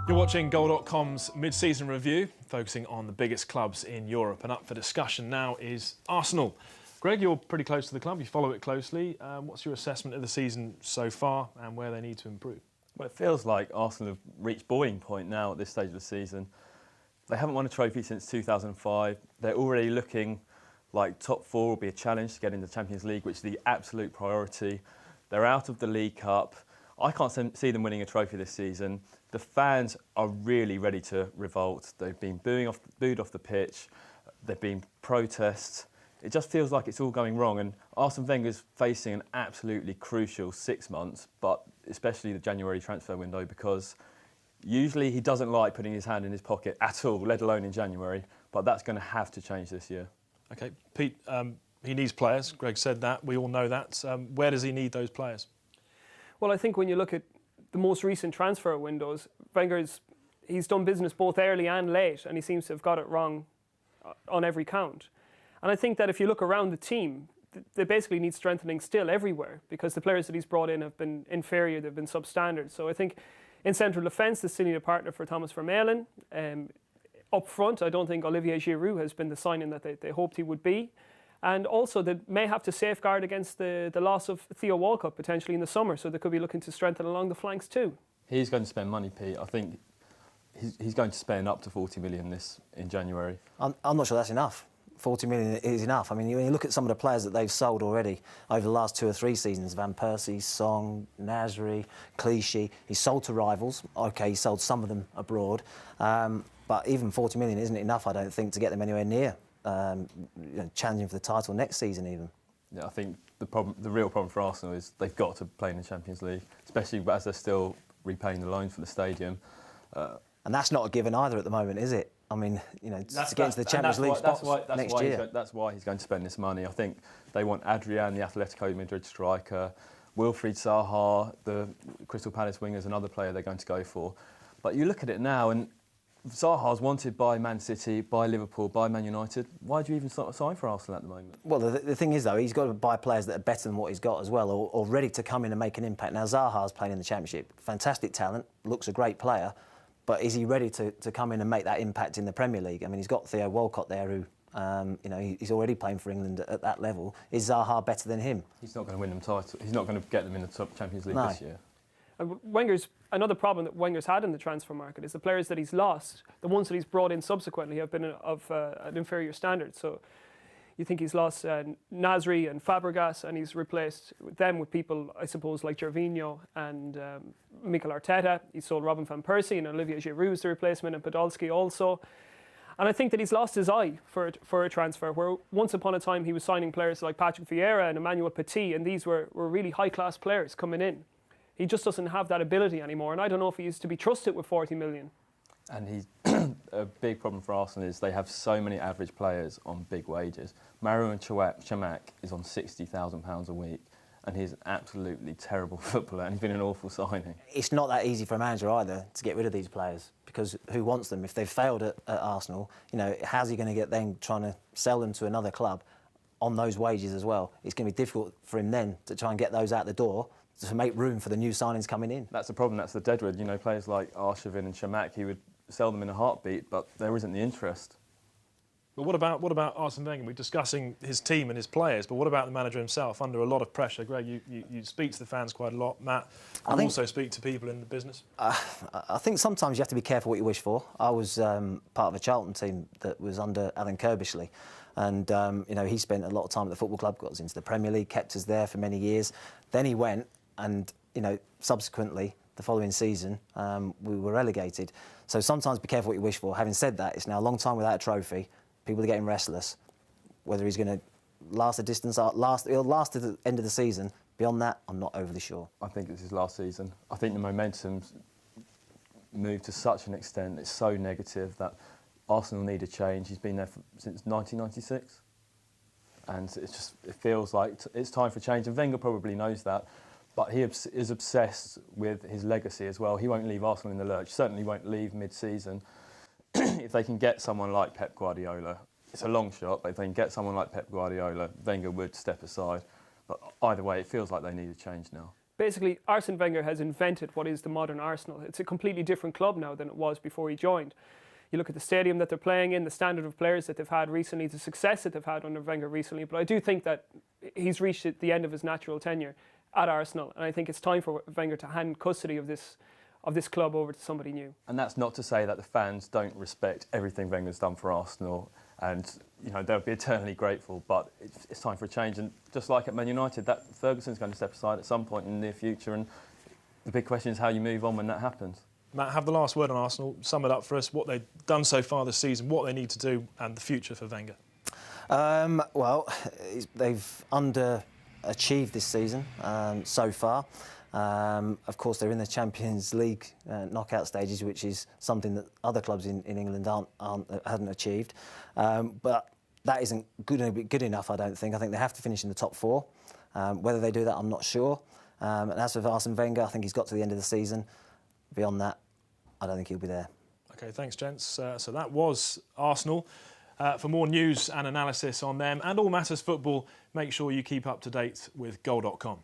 You're watching Goal.com's mid-season review, focusing on the biggest clubs in Europe. And up for discussion now is Arsenal. Greg, you're pretty close to the club. You follow it closely. What's your assessment of the season so far and where they need to improve? Well, it feels like Arsenal have reached boiling point now at this stage of the season. They haven't won a trophy since 2005. They're already looking like top four will be a challenge to get into the Champions League, which is the absolute priority. They're out of the League Cup. I can't see them winning a trophy this season. The fans are really ready to revolt. They've been booed off the pitch. There've been protests. It just feels like it's all going wrong. And Arsene Wenger's facing an absolutely crucial 6 months, but especially the January transfer window, because usually he doesn't like putting his hand in his pocket at all, let alone in January. But that's going to have to change this year. OK, Pete, he needs players. Greg said that. We all know that. Where does he need those players? Well, I think when you look at the most recent transfer windows, he's done business both early and late, and he seems to have got it wrong on every count. And I think that if you look around the team, they basically need strengthening still everywhere, because the players that he's brought in have been inferior, they've been substandard. So I think in central defence, they still need a partner for Thomas Vermaelen. Up front, I don't think Olivier Giroud has been the signing that they hoped he would be. And also, they may have to safeguard against the loss of Theo Walcott potentially in the summer, so they could be looking to strengthen along the flanks too. He's going to spend money, Pete. I think he's going to spend up to 40 million in January. I'm not sure that's enough. 40 million is enough. I mean, when you look at some of the players that they've sold already over the last 2 or 3 seasons, Van Persie, Song, Nasri, Clichy, he's sold to rivals. OK, he sold some of them abroad. But even 40 million isn't enough, I don't think, to get them anywhere near challenging for the title next season even. Yeah, I think the real problem for Arsenal is they've got to play in the Champions League, especially as they're still repaying the loan for the stadium. And that's not a given either at the moment, is it? I mean, to get into the Champions League spots next year. That's why he's going to spend this money. I think they want Adrian, the Atletico Madrid striker, Wilfried Zaha, the Crystal Palace winger, is another player they're going to go for. But you look at it now, and Zaha's wanted by Man City, by Liverpool, by Man United. Why do you even sign for Arsenal at the moment? Well, the thing is, though, he's got to buy players that are better than what he's got as well, or ready to come in and make an impact. Now, Zaha's playing in the Championship. Fantastic talent, looks a great player, but is he ready to come in and make that impact in the Premier League? I mean, he's got Theo Walcott there who, he's already playing for England at that level. Is Zaha better than him? He's not going to win them titles. He's not going to get them in the top Champions League this year. Another problem that Wenger's had in the transfer market is the players that he's lost, the ones that he's brought in subsequently have been of an inferior standard. So you think he's lost Nasri and Fabregas, and he's replaced them with people, I suppose, like Gervinho and Mikel Arteta. He sold Robin van Persie, and Olivier Giroud is the replacement, and Podolski also. And I think that he's lost his eye for a transfer, where once upon a time he was signing players like Patrick Vieira and Emmanuel Petit, and these were really high-class players coming in. He just doesn't have that ability anymore, and I don't know if he is to be trusted with 40 million. And a big problem for Arsenal is they have so many average players on big wages. Marouane Chamakh is on £60,000 a week, and he's an absolutely terrible footballer, and he's been an awful signing. It's not that easy for a manager either to get rid of these players, because who wants them? If they've failed at Arsenal, how's he going to get them trying to sell them to another club on those wages as well? It's going to be difficult for him then to try and get those out the door, to make room for the new signings coming in. That's the problem, that's the deadwood. Players like Arshavin and Chamakh, he would sell them in a heartbeat, but there isn't the interest. But what about Arsene Wenger? We're discussing his team and his players, but what about the manager himself under a lot of pressure? Greg, you speak to the fans quite a lot. Matt, you also speak to people in the business. I think sometimes you have to be careful what you wish for. I was part of a Charlton team that was under Alan Kirbishley. And, he spent a lot of time at the football club, got us into the Premier League, kept us there for many years. Then he went and, subsequently, the following season, we were relegated. So sometimes be careful what you wish for. Having said that, it's now a long time without a trophy. People are getting restless. Whether he's going to last the distance, he'll last to the end of the season. Beyond that, I'm not overly sure. I think this is last season. I think the momentum's moved to such an extent, it's so negative that Arsenal need a change. He's been there since 1996. And it feels like it's time for change. And Wenger probably knows that. But he is obsessed with his legacy as well. He won't leave Arsenal in the lurch. Certainly won't leave mid-season. If they can get someone like Pep Guardiola, it's a long shot, but if they can get someone like Pep Guardiola, Wenger would step aside. But either way, it feels like they need a change now. basically Arsene Wenger has invented what is the modern Arsenal. It's a completely different club now than it was before he joined. You look at the stadium that they're playing in, the standard of players that they've had recently, the success that they've had under Wenger recently. But I do think that he's reached the end of his natural tenure at Arsenal, and I think it's time for Wenger to hand custody of this club over to somebody new. And that's not to say that the fans don't respect everything Wenger's done for Arsenal, and they'll be eternally grateful. But it's time for a change, and just like at Man United, that Ferguson's going to step aside at some point in the near future, and the big question is how you move on when that happens. Matt, have the last word on Arsenal. Sum it up for us, what they've done so far this season, what they need to do, and the future for Wenger. Well, they've underachieved this season so far. Of course, they're in the Champions League knockout stages, which is something that other clubs in England hadn't achieved. But that isn't good enough, I don't think. I think they have to finish in the top 4. Whether they do that, I'm not sure. And as for Arsene Wenger, I think he's got to the end of the season. Beyond that, I don't think he'll be there. OK, thanks, gents. So that was Arsenal. For more news and analysis on them and all matters football, make sure you keep up to date with goal.com.